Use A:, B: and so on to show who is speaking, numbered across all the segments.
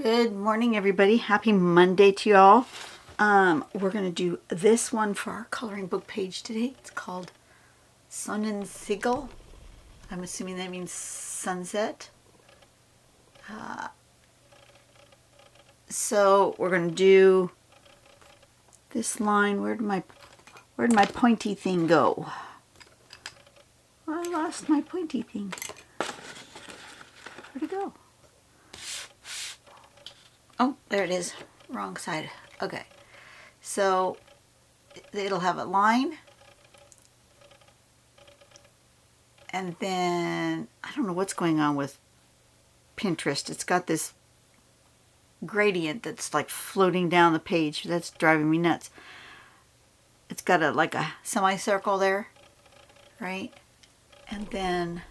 A: Good morning, everybody. Happy Monday to y'all. We're going to do this one for our coloring book page today. It's called Sonnen Segel. I'm assuming that means sunset. So we're going to do this line. Where'd my pointy thing go? I lost my pointy thing. Where'd it go? Oh, there it is. Wrong side. Okay. So it'll have a line. And then, I don't know what's going on with Pinterest. It's got this gradient that's like floating down the page. That's driving me nuts. It's got like a semicircle there, right? And then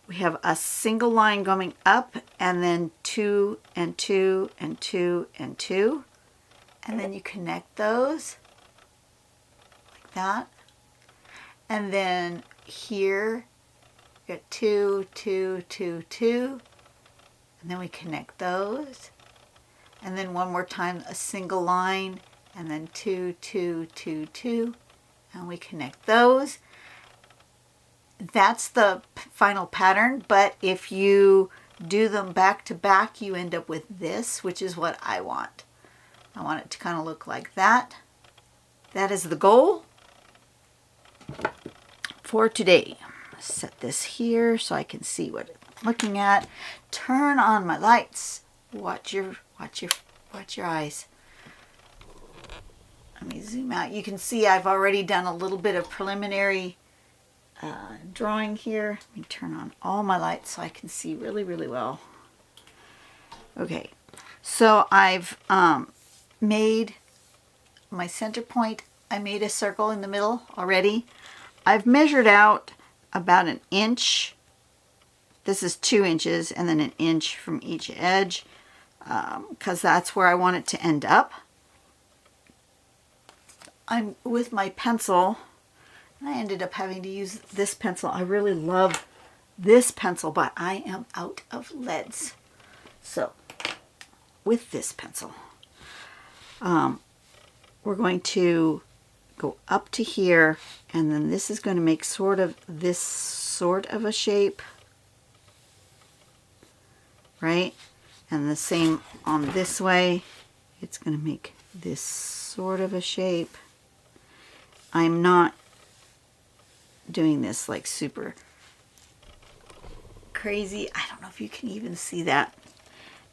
A: we have a single line going up, and then 2 and 2 and 2 and 2. And then you connect those like that. And then here, you got 2, 2, 2, 2. And then we connect those. And then one more time, a single line, and then 2, 2, 2, 2. And we connect those. That's the final pattern, but if you do them back to back, you end up with this, which is what I want. I want it to kind of look like that. That is the goal for today. Set this here so I can see what I'm looking at. Turn on my lights. Watch your eyes. Let me zoom out. You can see I've already done a little bit of preliminary drawing here. Let me turn on all my lights so I can see really, really well. Okay, so I've made my center point. I made a circle in the middle already. I've measured out about 1 inch. This is 2 inches, and then 1 inch from each edge, because that's where I want it to end up. I'm with my pencil. I ended up having to use this pencil. I really love this pencil, but I am out of leads. So, with this pencil, we're going to go up to here, and then this is going to make this sort of a shape, right? And the same on this way. It's going to make this sort of a shape. I'm not doing this like super crazy. I don't know if you can even see that.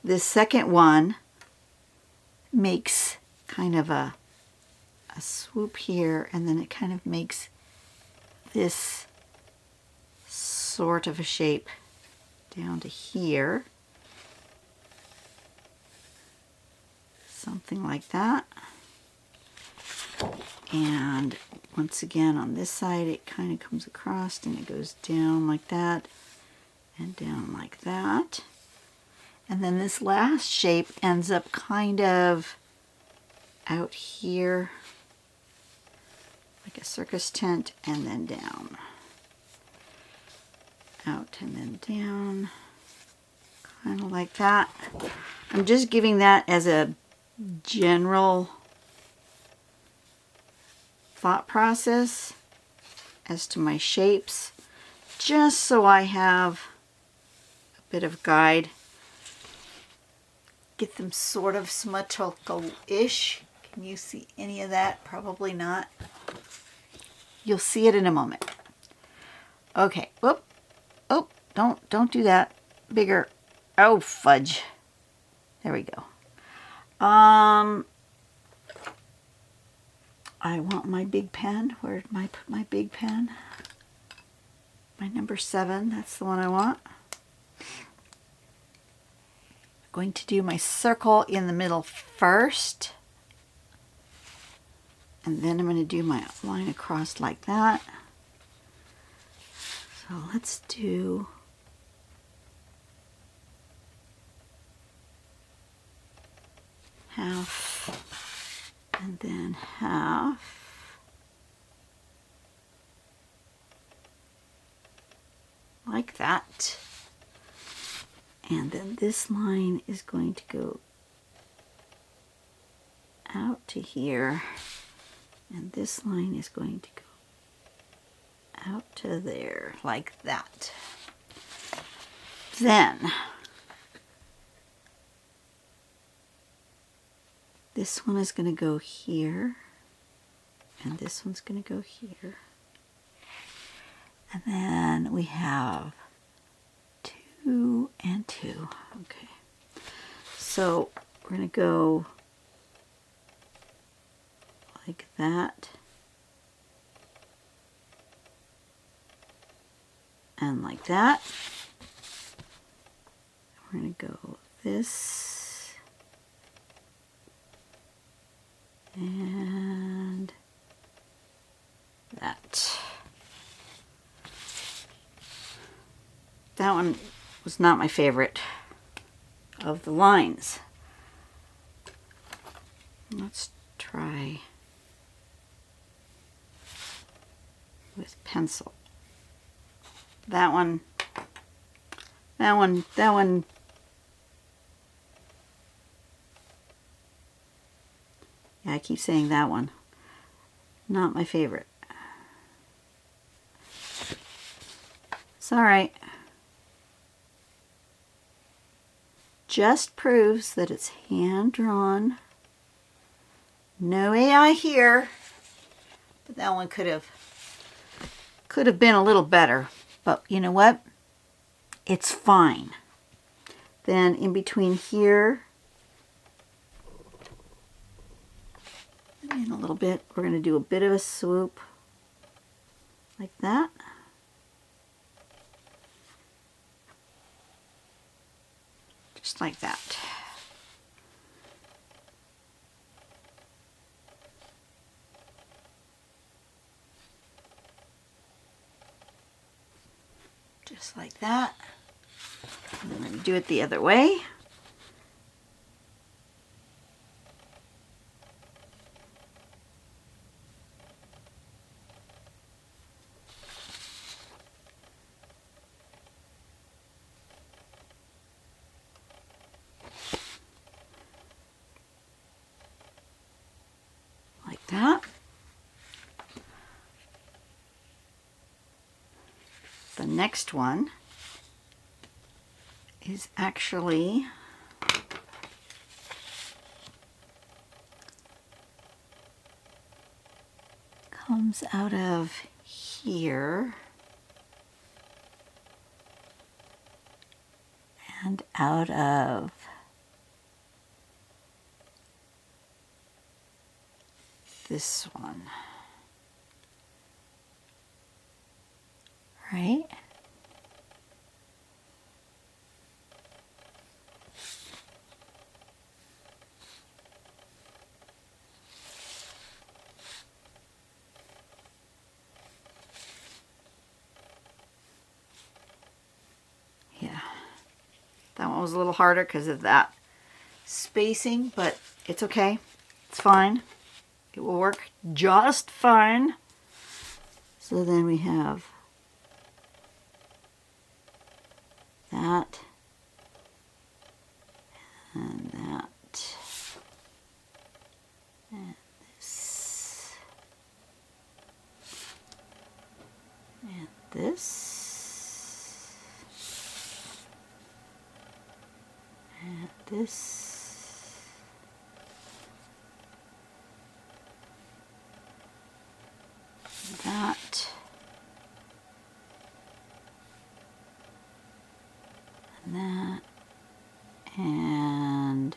A: This second one makes kind of a swoop here, and then it kind of makes this sort of a shape down to here. Something like that. And once again on this side it kind of comes across and it goes down like that and down like that. And then this last shape ends up kind of out here like a circus tent, and then down. Out and then down. Kind of like that. I'm just giving that as a general thought process as to my shapes, just so I have a bit of guide. Get them sort of symmetrical-ish. Can you see any of that? Probably not. You'll see it in a moment. Okay. Whoop. Oh, don't do that. Bigger. Oh, fudge. There we go. I want my big pen. Where'd my big pen? My number 7. That's the one I want. I'm going to do my circle in the middle first. And then I'm going to do my line across like that. So let's do half and then half, like that. And then this line is going to go out to here. And this line is going to go out to there, like that. Then, this one is going to go here. And this one's going to go here. And then we have 2 and 2. Okay. So we're going to go like that. And like that. We're going to go this. And that. That one was not my favorite of the lines. Let's try with pencil. That one. Yeah, I keep saying that one. Not my favorite. It's all right. Just proves that it's hand-drawn. No AI here. But that one could have been a little better. But you know what? It's fine. Then in between here and a little bit, we're going to do a bit of a swoop like that. Just like that. Just like that. And then I'm going to do it the other way. Like that. The next one is actually comes out of here and out of this one, right? Yeah, that one was a little harder because of that spacing, but it's okay. It's fine. It will work just fine. So then we have that and that and this and this and this. That and that and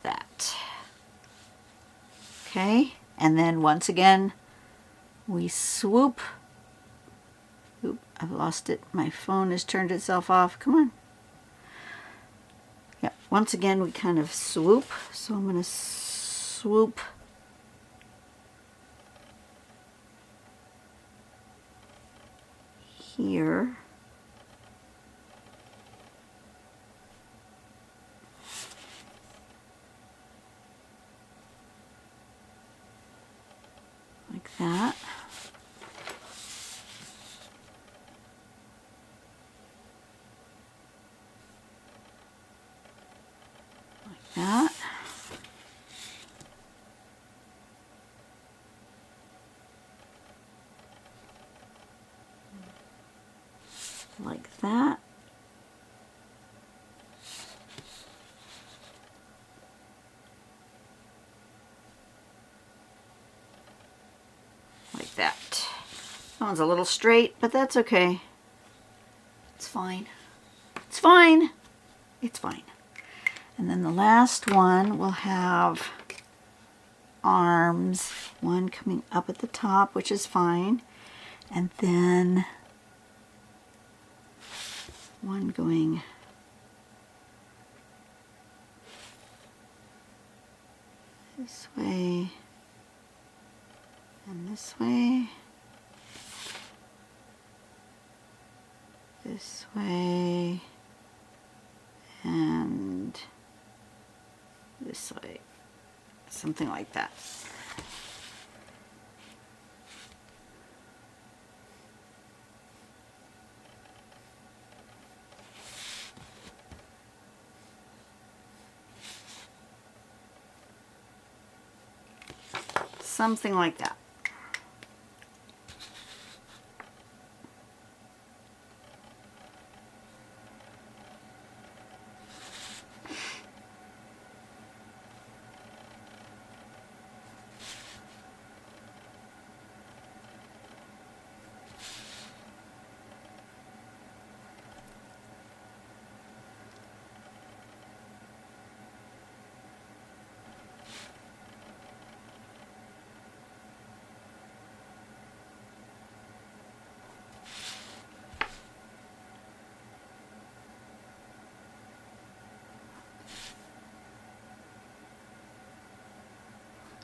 A: that. Okay, and then once again we swoop. Oop, I've lost it. My phone has turned itself off. Come on. Yeah, once again we kind of swoop. So I'm going to swoop here. Like that. that. Like that. Like that. That one's a little straight, but that's okay. It's fine. It's fine. It's fine. And then the last one will have arms. One coming up at the top, which is fine. And then one going this way and this way, this way, and this way, something like that. Something like that.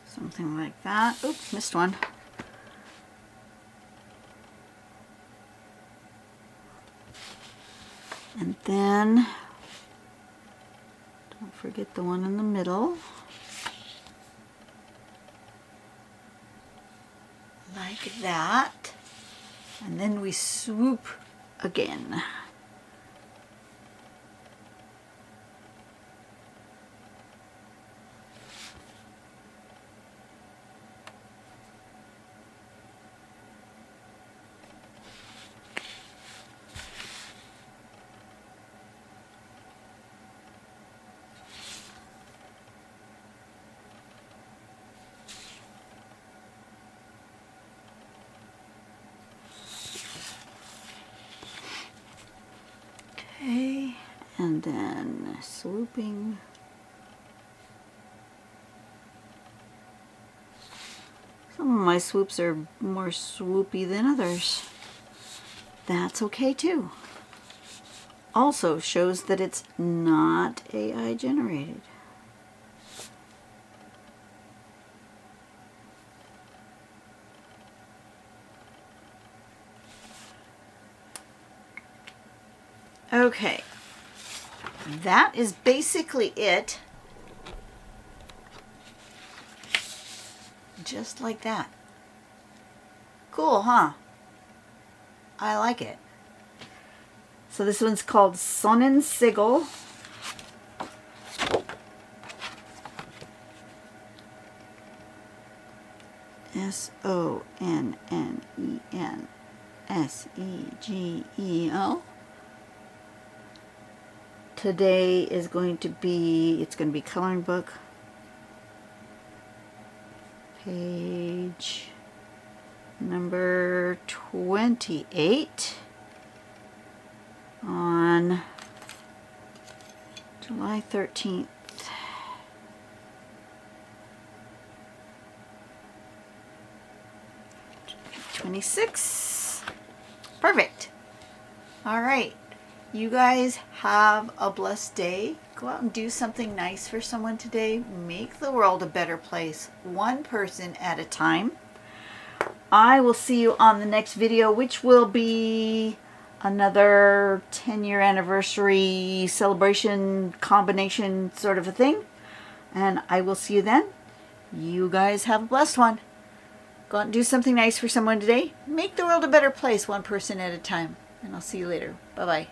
A: Something like that. Oops, missed one. And then, don't forget the one in the middle. Like that. And then we swoop again. Okay, and then swooping. Some of my swoops are more swoopy than others. That's okay too. Also shows that it's not AI generated. Okay, that is basically it. Just like that. Cool, huh? I like it. So this one's called Sonnen Segel. Sonnensegel. Today is going to be, it's going to be coloring book. Page number 28 on July 13th. '26. Perfect. All right. You guys have a blessed day. Go out and do something nice for someone today. Make the world a better place, one person at a time. I will see you on the next video, which will be another 10-year anniversary celebration combination sort of a thing. And I will see you then. You guys have a blessed one. Go out and do something nice for someone today. Make the world a better place, one person at a time. And I'll see you later. Bye-bye.